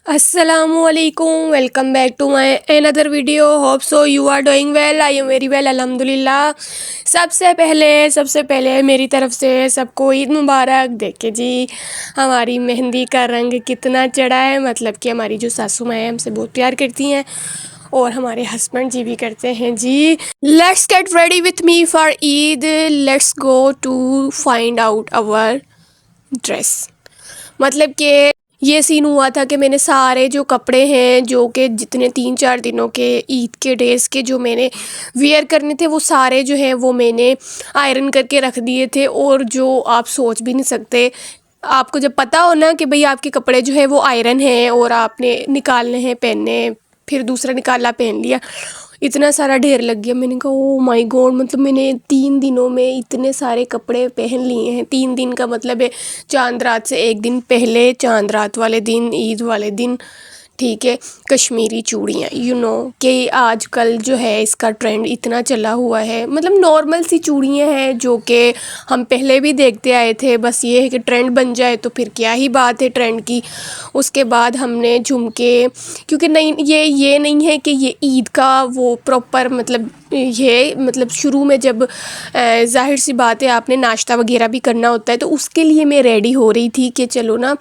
السلام علیکم، welcome back to my another video. Hope so you are doing well. I am very well الحمد للہ. سب سے پہلے میری طرف سے سب کو عید مبارک. دیکھیں جی ہماری مہندی کا رنگ کتنا چڑھا ہے، مطلب کہ ہماری جو ساسو ماں ہیں ہم سے بہت پیار کرتی ہیں اور ہمارے ہسبینڈ جی بھی کرتے ہیں. جی let's get ready with me for Eid. Let's go to find out اور ڈریس. مطلب کہ یہ سین ہوا تھا کہ میں نے سارے جو کپڑے ہیں جو کہ جتنے 3-4 دنوں کے عید کے ڈیز کے جو میں نے ویئر کرنے تھے، وہ سارے جو ہیں وہ میں نے آئرن کر کے رکھ دیے تھے. اور جو آپ سوچ بھی نہیں سکتے، آپ کو جب پتہ ہو نا کہ بھئی آپ کے کپڑے جو ہے وہ آئرن ہیں اور آپ نے نکالنے ہیں پہننے ہیں، پھر دوسرا نکالا پہن لیا، اتنا سارا ڈھیر لگ گیا. میں نے کہا او مائی گاڈ، مطلب میں نے 3 دنوں میں اتنے سارے کپڑے پہن لیے ہیں. 3 دن کا مطلب ہے چاند رات سے ایک دن پہلے، چاند رات والے دن، عید والے دن، ٹھیک ہے. کشمیری چوڑیاں کہ آج کل جو ہے اس کا ٹرینڈ اتنا چلا ہوا ہے. مطلب نارمل سی چوڑیاں ہیں جو کہ ہم پہلے بھی دیکھتے آئے تھے، بس یہ ہے کہ ٹرینڈ بن جائے تو پھر کیا ہی بات ہے ٹرینڈ کی. اس کے بعد ہم نے جھمکے، کیونکہ نہیں یہ نہیں ہے کہ یہ عید کا وہ پراپر مطلب شروع میں جب ظاہر سی بات ہے آپ نے ناشتہ وغیرہ بھی کرنا ہوتا ہے، تو اس کے لیے میں ریڈی ہو رہی تھی کہ چلو نا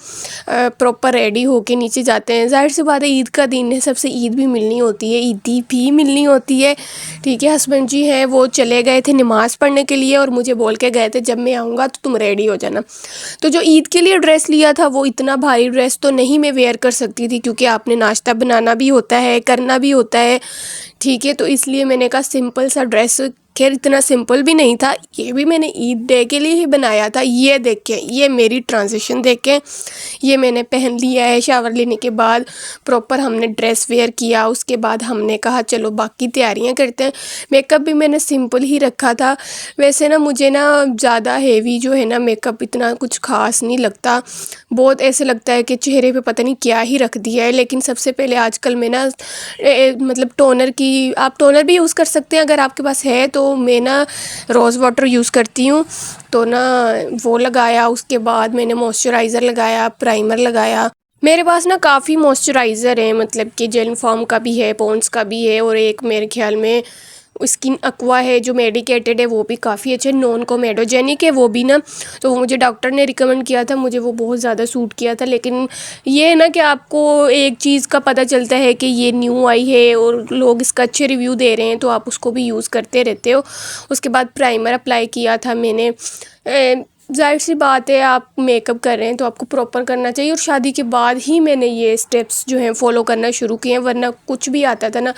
پراپر ریڈی ہو کے نیچے جاتے ہیں. ظاہر سی بات ہے عید کا دن ہے، سب سے عید بھی ملنی ہوتی ہے، عیدی بھی ملنی ہوتی ہے، ٹھیک ہے. ہسبینڈ جی ہیں وہ چلے گئے تھے نماز پڑھنے کے لیے اور مجھے بول کے گئے تھے جب میں آؤں گا تو تم ریڈی ہو جانا. تو جو عید کے لیے ڈریس لیا تھا وہ اتنا بھاری ڈریس تو نہیں میں ویئر کر سکتی تھی، کیونکہ آپ نے ناشتہ بنانا بھی ہوتا ہے، کرنا بھی ہوتا ہے، ٹھیک ہے. تو اس لیے میں نے کہا سمپل سا ڈریس، خیر اتنا سمپل بھی نہیں تھا، یہ بھی میں نے عید ڈے کے لیے ہی بنایا تھا. یہ دیکھیں، یہ میری ٹرانزیشن دیکھیں، یہ میں نے پہن لیا ہے. شاور لینے کے بعد پراپر ہم نے ڈریس ویئر کیا. اس کے بعد ہم نے کہا چلو باقی تیاریاں کرتے ہیں. میک اپ بھی میں نے سمپل ہی رکھا تھا. ویسے نا مجھے نا زیادہ ہیوی جو ہے نا میک اپ اتنا کچھ خاص نہیں لگتا، بہت ایسے لگتا ہے کہ چہرے پہ پتہ نہیں کیا ہی رکھ دیا ہے. لیکن سب سے پہلے آج کل میں نا مطلب ٹونر کی، آپ ٹونر بھی یوز کر سکتے ہیں اگر آپ کے پاس ہے تو. میں نا روز واٹر یوز کرتی ہوں تو نا وہ لگایا. اس کے بعد میں نے موئسچرائزر لگایا، پرائمر لگایا. میرے پاس نا کافی موئسچرائزر ہیں، مطلب کہ جیل فارم کا بھی ہے، پونس کا بھی ہے، اور ایک میرے خیال میں اسکن اکوا ہے جو میڈیکیٹڈ ہے، وہ بھی کافی اچھے. نون کومیڈوجینک ہے وہ بھی نا، تو وہ مجھے ڈاکٹر نے ریکمنڈ کیا تھا، مجھے وہ بہت زیادہ سوٹ کیا تھا. لیکن یہ نا کہ آپ کو ایک چیز کا پتہ چلتا ہے کہ یہ نیو آئی ہے اور لوگ اس کا اچھے ریویو دے رہے ہیں تو آپ اس کو بھی یوز کرتے رہتے ہو. اس کے بعد پرائمر اپلائی کیا تھا میں نے. ظاہر سی بات ہے آپ میک اپ کر رہے ہیں تو آپ کو پراپر کرنا چاہیے، اور شادی کے بعد ہی میں نے یہ سٹیپس جو ہیں فالو کرنا شروع کیے ہیں. ورنہ کچھ بھی آتا تھا نا،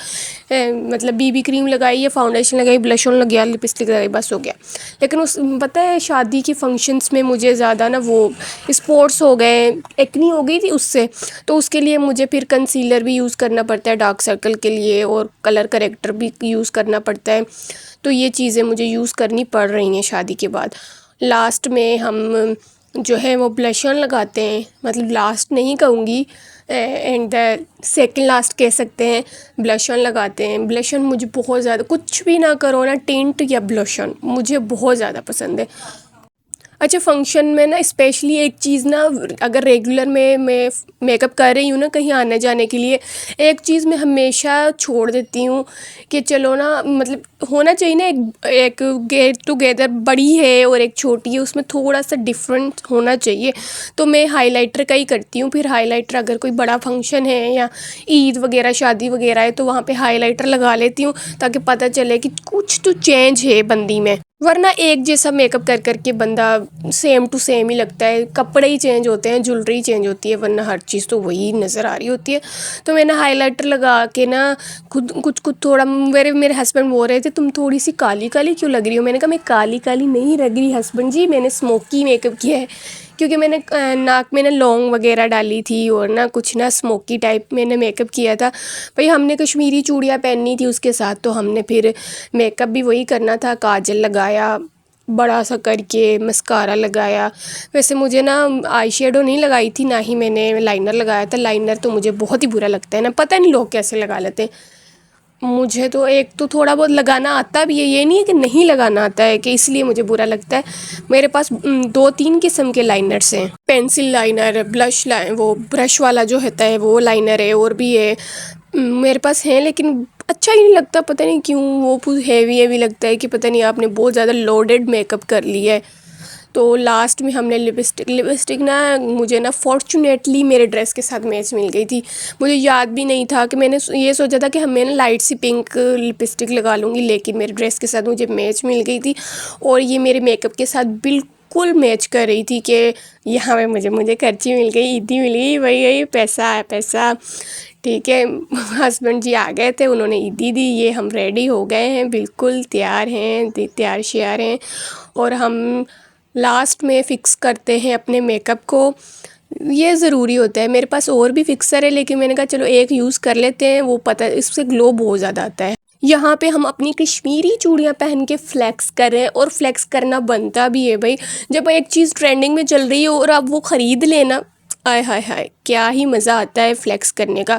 مطلب بی کریم لگائی یا فاؤنڈیشن لگائی، بلش آن لگایا، لپسٹک لگائی، بس ہو گیا. لیکن پتہ ہے شادی کی فنکشنس میں مجھے زیادہ نا وہ اسپوٹس ہو گئے، ایکنی ہو گئی تھی اس سے، تو اس کے لیے مجھے پھر کنسیلر بھی یوز کرنا پڑتا ہے ڈارک سرکل کے لیے، اور کلر کریکٹر بھی یوز کرنا پڑتا ہے. تو یہ چیزیں مجھے یوز کرنی پڑ رہی ہیں شادی کے بعد. لاسٹ میں ہم جو ہے وہ بلش آن لگاتے ہیں، مطلب لاسٹ نہیں کہوں گی، اینڈ دا سیکنڈ لاسٹ کہہ سکتے ہیں. بلش آن لگاتے ہیں. بلش آن مجھے بہت زیادہ، کچھ بھی نہ کرو نا، ٹینٹ یا بلش آن مجھے بہت زیادہ پسند ہے. اچھا فنکشن میں نا اسپیشلی ایک چیز نا، اگر ریگولر میں میک اپ کر رہی ہوں نا کہیں آنے جانے کے لیے، ایک چیز میں ہمیشہ چھوڑ دیتی ہوں کہ چلو نا، مطلب ہونا چاہیے نا ایک گیٹ ٹوگیدر، بڑی ہے اور ایک چھوٹی ہے، اس میں تھوڑا سا ڈفرینٹ ہونا چاہیے. تو میں ہائی لائٹر کا ہی کرتی ہوں. پھر ہائی لائٹر اگر کوئی بڑا فنکشن ہے یا عید وغیرہ شادی وغیرہ ہے تو وہاں پہ ہائی لائٹر لگا لیتی ہوں تاکہ پتہ چلے کہ کچھ تو چینج ہے بندی میں. ورنہ ایک جیسا میک اپ کر کے بندہ سیم ٹو سیم ہی لگتا ہے. کپڑے ہی چینج ہوتے ہیں، جولری چینج ہوتی ہے، ورنہ ہر چیز تو وہی نظر آ رہی ہوتی ہے. تو میں نے ہائی لائٹر لگا کے نا کچھ تھوڑا، میرے ہسبینڈ بول رہے تھے تم تھوڑی سی کالی کالی کیوں لگ رہی ہو. میں نے کہا میں کالی کالی نہیں لگ رہی ہسبینڈ جی، میں نے اسموکی میک اپ کیا ہے، کیونکہ میں نے ناک میں نے لونگ وغیرہ ڈالی تھی اور نا کچھ نا اسموکی ٹائپ میں نے میک اپ کیا تھا. بھئی ہم نے کشمیری چوڑیاں پہننی تھی اس کے ساتھ، تو ہم نے پھر میک اپ بھی وہی کرنا تھا. کاجل لگایا بڑا سا کر کے، مسکارا لگایا. ویسے مجھے نا آئی شیڈو نہیں لگائی تھی، نہ ہی میں نے لائنر لگایا تھا. لائنر تو مجھے بہت ہی برا لگتا ہے نا، پتہ نہیں لوگ کیسے لگا لیتے ہیں. مجھے تو ایک تو تھوڑا بہت لگانا آتا بھی ہے، یہ نہیں ہے کہ نہیں لگانا آتا ہے کہ اس لیے مجھے برا لگتا ہے. میرے پاس 2-3 قسم کے لائنرس ہیں، پینسل لائنر، بلش وہ برش والا جو ہوتا ہے وہ لائنر ہے، اور بھی ہے میرے پاس ہیں، لیکن اچھا ہی نہیں لگتا، پتہ نہیں کیوں. وہ ہیوی ہیوی لگتا ہے کہ پتہ نہیں آپ نے بہت زیادہ لوڈڈ میک اپ کر لیا ہے. تو لاسٹ میں ہم نے لپسٹک نا، مجھے نا فارچونیٹلی میرے ڈریس کے ساتھ میچ مل گئی تھی. مجھے یاد بھی نہیں تھا کہ میں نے یہ سوچا تھا کہ میں نا لائٹ سی پنک لپسٹک لگا لوں گی، لیکن میرے ڈریس کے ساتھ مجھے میچ مل گئی تھی، اور یہ میرے میک اپ کے ساتھ بالکل میچ کر رہی تھی کہ یہاں پہ مجھے کرچی مل گئی، عیدی مل گئی، وہی پیسہ ہے پیسہ. ٹھیک ہے، ہسبینڈ جی آ گئے تھے، انہوں نے عیدی دی. یہ ہم ریڈی ہو گئے ہیں، بالکل تیار ہیں، تیار شیار ہیں، اور ہم لاسٹ میں فکس کرتے ہیں اپنے میک اپ کو. یہ ضروری ہوتا ہے. میرے پاس اور بھی فکسر ہے، لیکن میں نے کہا چلو ایک یوز کر لیتے ہیں، وہ پتہ اس سے گلو بہت زیادہ آتا ہے. یہاں پہ ہم اپنی کشمیری چوڑیاں پہن کے فلیکس کر رہے ہیں، اور فلیکس کرنا بنتا بھی ہے بھائی. جب ایک چیز ٹرینڈنگ میں چل رہی ہو اور آپ وہ خرید لینا، آئے ہائے ہائے کیا ہی مزہ آتا ہے فلیکس کرنے کا.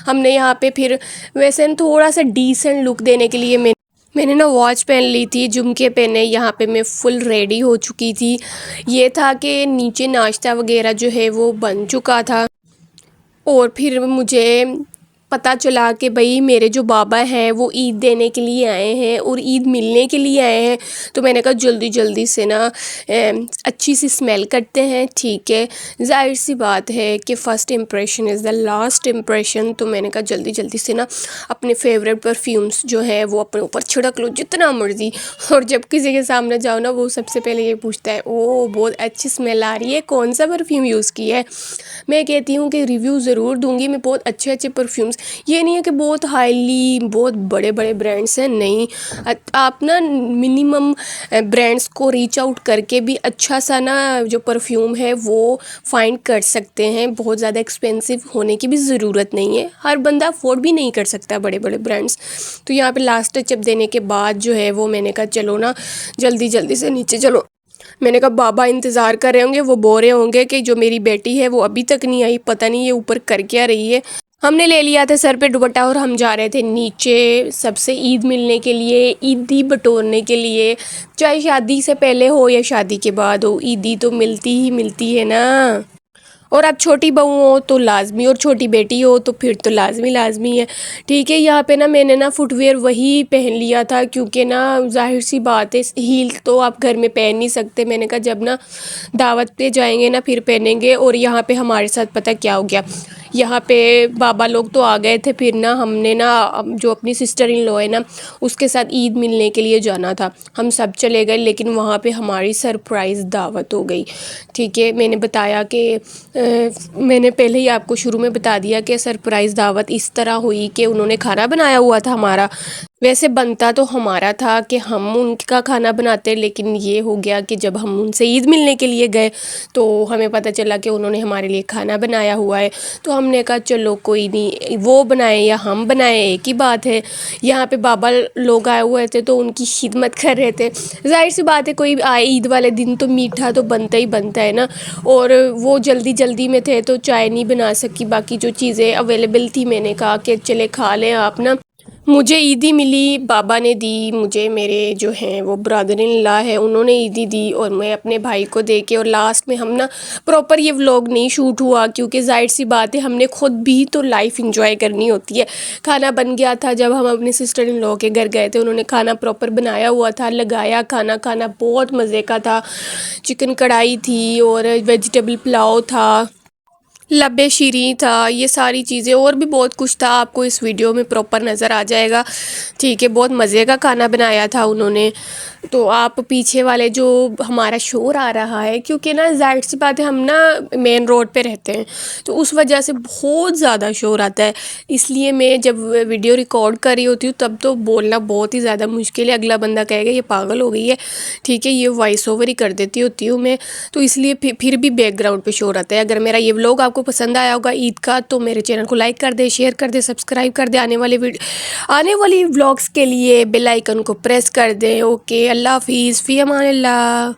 ہم نے یہاں پہ پھر ویسے تھوڑا سا ڈیسنٹ لک دینے کے لیے میں نے نا واچ پہن لی تھی، جھمکے پہنے. یہاں پہ میں فل ریڈی ہو چکی تھی. یہ تھا کہ نیچے ناشتہ وغیرہ جو ہے وہ بن چکا تھا، اور پھر مجھے پتہ چلا کہ بھئی میرے جو بابا ہیں وہ عید دینے کے لیے آئے ہیں اور عید ملنے کے لیے آئے ہیں. تو میں نے کہا جلدی سے نا اچھی سی اسمیل کرتے ہیں. ٹھیک ہے، ظاہر سی بات ہے کہ first impression is the last impression. تو میں نے کہا جلدی سے نا اپنے فیوریٹ پرفیومس جو ہے وہ اپنے اوپر چھڑک لو جتنا مرضی. اور جب کسی کے سامنے جاؤ نا، وہ سب سے پہلے یہ پوچھتا ہے او بہت اچھی اسمیل آ رہی ہے، کون سا پرفیوم یوز کی ہے. میں کہتی ہوں کہ ریویو ضرور دوں گی میں، بہت اچھے پرفیومس. یہ نہیں ہے کہ بہت ہائیلی بہت بڑے برانڈس ہیں، نہیں. آپ نا منیمم برانڈس کو ریچ آؤٹ کر کے بھی اچھا سا نا جو پرفیوم ہے وہ فائنڈ کر سکتے ہیں. بہت زیادہ ایکسپینسو ہونے کی بھی ضرورت نہیں ہے، ہر بندہ افورڈ بھی نہیں کر سکتا بڑے برانڈس. تو یہاں پہ لاسٹ ٹچ اپ دینے کے بعد جو ہے وہ میں نے کہا چلو نا جلدی سے نیچے چلو. میں نے کہا بابا انتظار کر رہے ہوں گے، وہ بول رہے ہوں گے کہ جو میری بیٹی ہے وہ ابھی تک نہیں آئی، پتہ نہیں یہ اوپر کر کیا رہی ہے. ہم نے لے لیا تھا سر پہ دوپٹہ اور ہم جا رہے تھے نیچے سب سے عید ملنے کے لیے، عیدی بٹورنے کے لیے. چاہے شادی سے پہلے ہو یا شادی کے بعد ہو، عیدی تو ملتی ہے نا. اور اب چھوٹی بہو ہو تو لازمی، اور چھوٹی بیٹی ہو تو پھر تو لازمی ہے. ٹھیک ہے، یہاں پہ نا میں نے نا فٹ ویئر وہی پہن لیا تھا، کیونکہ نا ظاہر سی بات ہے ہیل تو آپ گھر میں پہن نہیں سکتے. میں نے کہا جب نا دعوت پہ جائیں گے نا پھر پہنیں گے. اور یہاں پہ ہمارے ساتھ پتہ کیا ہو گیا، یہاں پہ بابا لوگ تو آ گئے تھے، پھر نا ہم نے نا جو اپنی سسٹر ان لو ہے نا اس کے ساتھ عید ملنے کے لیے جانا تھا. ہم سب چلے گئے، لیکن وہاں پہ ہماری سرپرائز دعوت ہو گئی. ٹھیک ہے، میں نے بتایا کہ میں نے پہلے ہی آپ کو شروع میں بتا دیا کہ سرپرائز دعوت اس طرح ہوئی کہ انہوں نے کھانا بنایا ہوا تھا ہمارا. ویسے بنتا تو ہمارا تھا کہ ہم ان کا کھانا بناتے، لیکن یہ ہو گیا کہ جب ہم ان سے عید ملنے کے لیے گئے تو ہمیں پتہ چلا کہ انہوں نے ہمارے لیے کھانا بنایا ہوا ہے. تو ہم نے کہا چلو کوئی نہیں، وہ بنائیں یا ہم بنائیں ایک ہی بات ہے. یہاں پہ بابا لوگ آئے ہوئے تھے تو ان کی خدمت کر رہے تھے. ظاہر سی بات ہے کوئی آئے عید والے دن تو میٹھا تو بنتا ہی نا. اور وہ جلدی میں تھے تو چائے نہیں بنا سکی، باقی جو چیزیں اویلیبل تھی میں نے کہا کہ چلے کھا لیں آپ نا. مجھے عیدی ملی، بابا نے دی مجھے، میرے جو ہیں وہ برادر ان لا ہے انہوں نے عیدی دی، اور میں اپنے بھائی کو دے کے. اور لاسٹ میں ہم نا پراپر یہ ولاگ نہیں شوٹ ہوا، کیونکہ ظاہر سی بات ہے ہم نے خود بھی تو لائف انجوائے کرنی ہوتی ہے. کھانا بن گیا تھا، جب ہم اپنے سسٹر ان لو کے گھر گئے تھے انہوں نے کھانا پراپر بنایا ہوا تھا، لگایا کھانا بہت مزے کا تھا. چکن کڑھائی تھی اور ویجیٹیبل پلاؤ تھا، لبے شیریں تھا، یہ ساری چیزیں اور بھی بہت کچھ تھا. آپ کو اس ویڈیو میں پراپر نظر آ جائے گا. ٹھیک ہے، بہت مزے کا کھانا بنایا تھا انہوں نے. تو آپ پیچھے والے جو ہمارا شور آ رہا ہے، کیونکہ نا ظاہر سی بات ہے ہم نا مین روڈ پہ رہتے ہیں تو اس وجہ سے بہت زیادہ شور آتا ہے. اس لیے میں جب ویڈیو ریکارڈ کر رہی ہوتی ہوں تب تو بولنا بہت ہی زیادہ مشکل ہے، اگلا بندہ کہے گا یہ پاگل ہو گئی ہے. ٹھیک ہے، یہ وائس اوور ہی کر دیتی ہوتی ہوں میں، تو اس لیے پھر بھی بیک گراؤنڈ پہ شور آتا ہے. اگر میرا یہ ولاگ آپ کو پسند آیا ہوگا عید کا تو میرے چینل کو لائک کر دے، شیئر کر دے، سبسکرائب کر دے. آنے والی ولاگس کے لیے بیل آئیکن کو پریس کر دیں. اوکے، اللہ حافظ، فی امان اللہ.